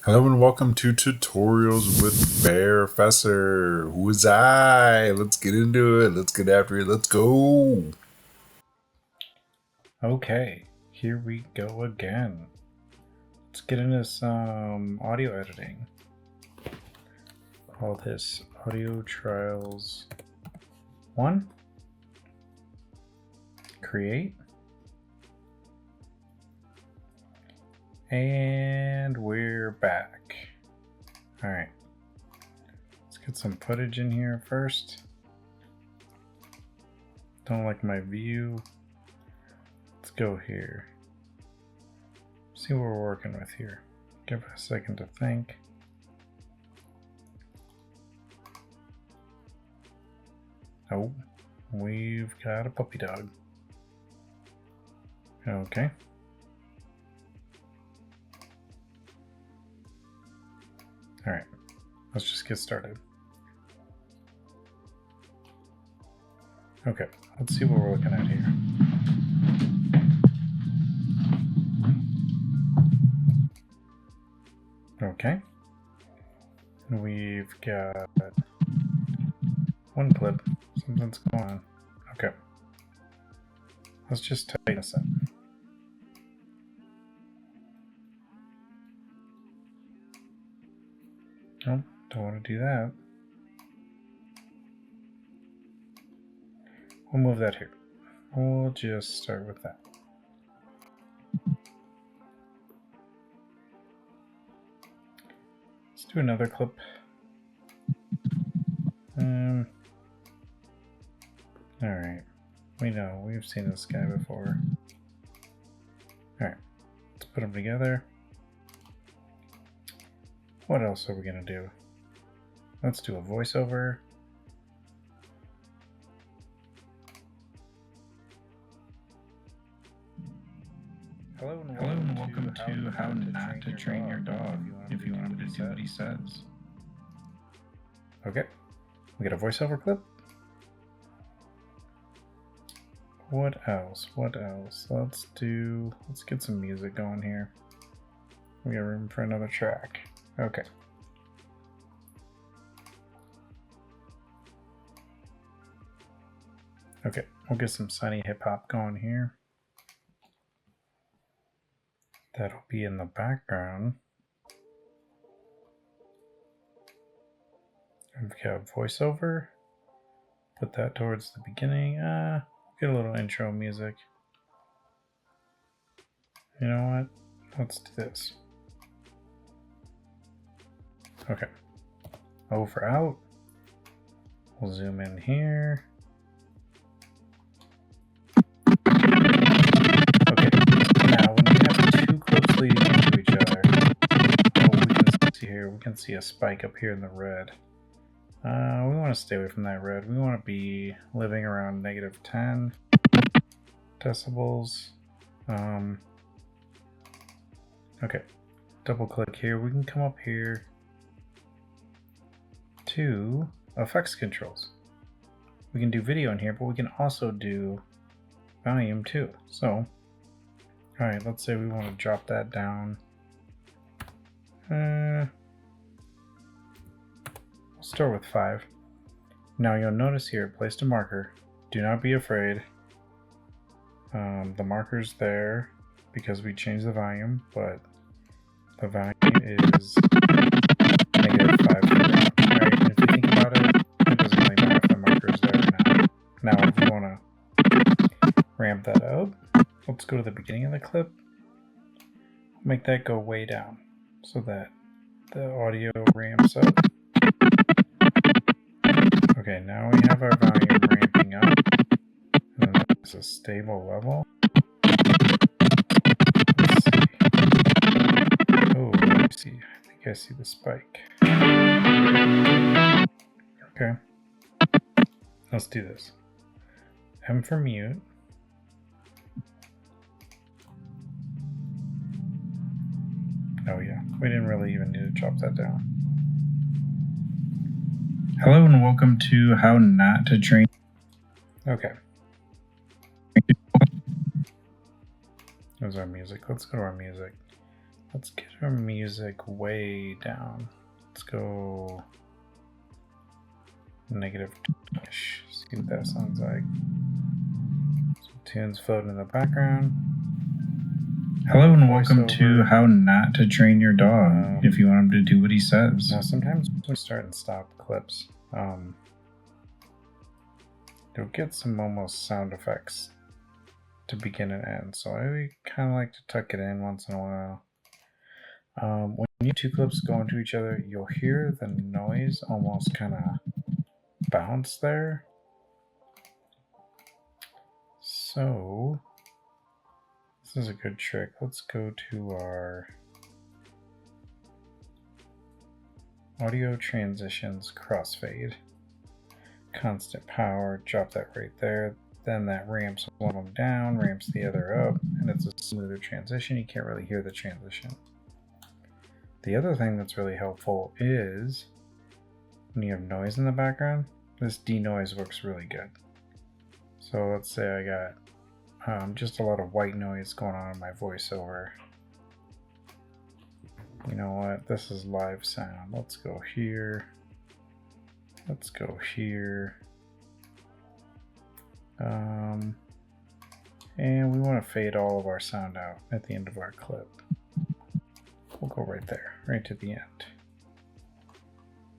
Hello and welcome to Tutorials with Bear Professor. Who is I? Let's get into it. Let's get after it. Let's go. Okay, here we go again. Let's get into some audio editing. Call this Audio Trials 1. Create. And we're back. Alright. Let's get some footage in here first. Don't like my view. Let's go here. See what we're working with here. Give it a second to think. Oh, we've got a puppy dog. Okay. Alright, let's just get started. Okay, let's see what we're looking at here. Okay. We've got one clip. Something's going on. Okay. Let's just tighten this up. Nope, don't want to do that. We'll move that here. We'll just start with that. Let's do another clip. Alright. We've seen this guy before. Alright. Let's put them together. What else are we going to do? Let's do a voiceover. Hello and welcome to How Not to Train Your Dog if you want him to do what he says. Okay, we got a voiceover clip. What else? Let's get some music going here. We got room for another track. Okay. Okay, we'll get some sunny hip hop going here. That'll be in the background. We've got voiceover. Put that towards the beginning. Get a little intro music. You know what? Let's do this. Okay. Over out. We'll zoom in here. Okay. Now when we have two clips leading into each other, what we can see here, we can see a spike up here in the red. We want to stay away from that red. We want to be living around -10 decibels. Okay. Double click here. We can come up here to effects controls. We can do video in here, but we can also do volume too. So, alright, let's say we want to drop that down. We'll start with 5. Now you'll notice here, placed a marker. Do not be afraid. The marker's there because we changed the volume, but the volume is -5. Alright, and if you think about it, it doesn't really matter if the marker's there or not. Now if you want to ramp that up, let's go to the beginning of the clip. Make that go way down so that the audio ramps up. Okay, now we have our volume ramping up. And then it's a stable level. Let's see. Oh, let me see. I think I see the spike. Okay. Let's do this. M for mute. Oh yeah, we didn't really even need to drop that down. Hello and welcome to How Not to Train. Okay. There's our music. Let's go to our music. Let's get our music way down. Let's go -2-ish. See what that sounds like. Some tunes floating in the background. Hello and welcome to How Not to Train Your Dog if you want him to do what he says. Now sometimes we start and stop clips. You'll get some almost sound effects to begin and end, so I kind of like to tuck it in once in a while. When you two clips go into each other, you'll hear the noise almost kind of bounce there. So this is a good trick. Let's go to our audio transitions crossfade. Constant power, drop that right there. Then that ramps one of them down, ramps the other up, and it's a smoother transition. You can't really hear the transition. The other thing that's really helpful is when you have noise in the background, this denoise works really good. So let's say I got just a lot of white noise going on in my voiceover. You know what? This is live sound. Let's go here. Let's go here. And we want to fade all of our sound out at the end of our clip. We'll go right there, right to the end.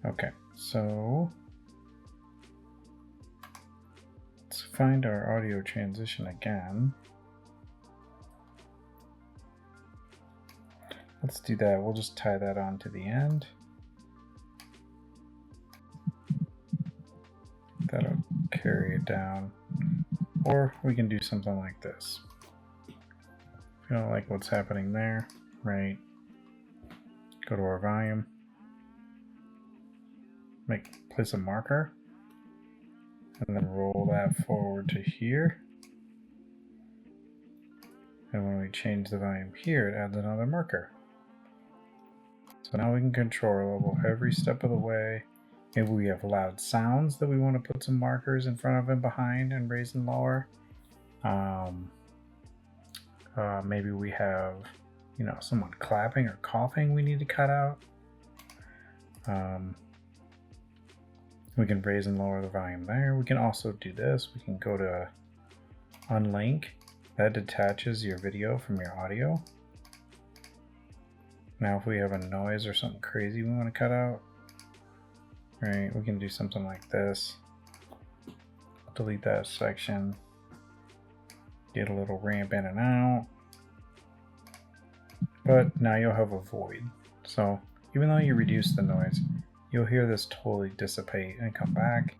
Okay, so let's find our audio transition again. Let's do that. We'll just tie that on to the end. That'll carry it down. Or we can do something like this. If you don't like what's happening there, right? Go to our volume. Place a marker. And then roll that forward to here. And when we change the volume here, it adds another marker. So now we can control our level every step of the way. Maybe we have loud sounds that we want to put some markers in front of and behind and raise and lower. Maybe we have, someone clapping or coughing we need to cut out. We can raise and lower the volume there. We can also do this. We can go to unlink. That detaches your video from your audio. Now if we have a noise or something crazy we want to cut out, right, we can do something like this. Delete that section. Get a little ramp in and out. But now you'll have a void. So even though you reduce the noise, you'll hear this totally dissipate and come back.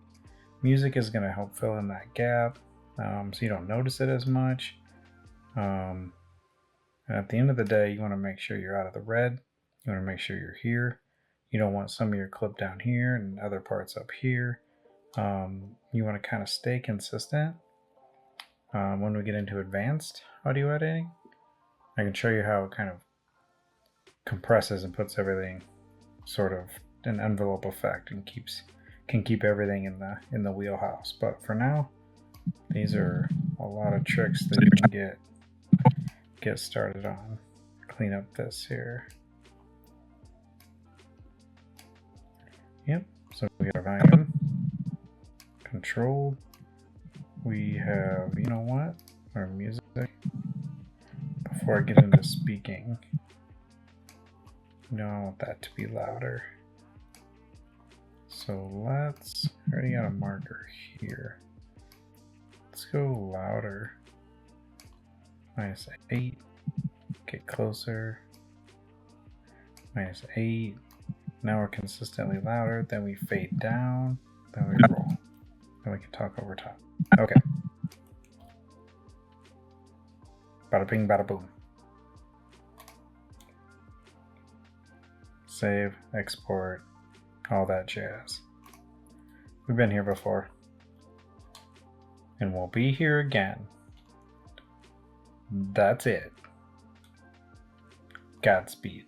Music is going to help fill in that gap, so you don't notice it as much. And at the end of the day, you want to make sure you're out of the red. You want to make sure you're here. You don't want some of your clip down here and other parts up here. You want to kind of stay consistent. When we get into advanced audio editing, I can show you how it kind of compresses and puts everything sort of an envelope effect and can keep everything in the wheelhouse. But for now, these are a lot of tricks that you can get started on. Clean up this here. Yep, so we have volume, control. We have, our music. Before I get into speaking, I want that to be louder. So I already got a marker here. Let's go louder. -8, get closer. -8. Now we're consistently louder, then we fade down, then we roll. Then we can talk over top. Okay. Bada bing, bada boom. Save, export, all that jazz. We've been here before. And we'll be here again. That's it. Godspeed.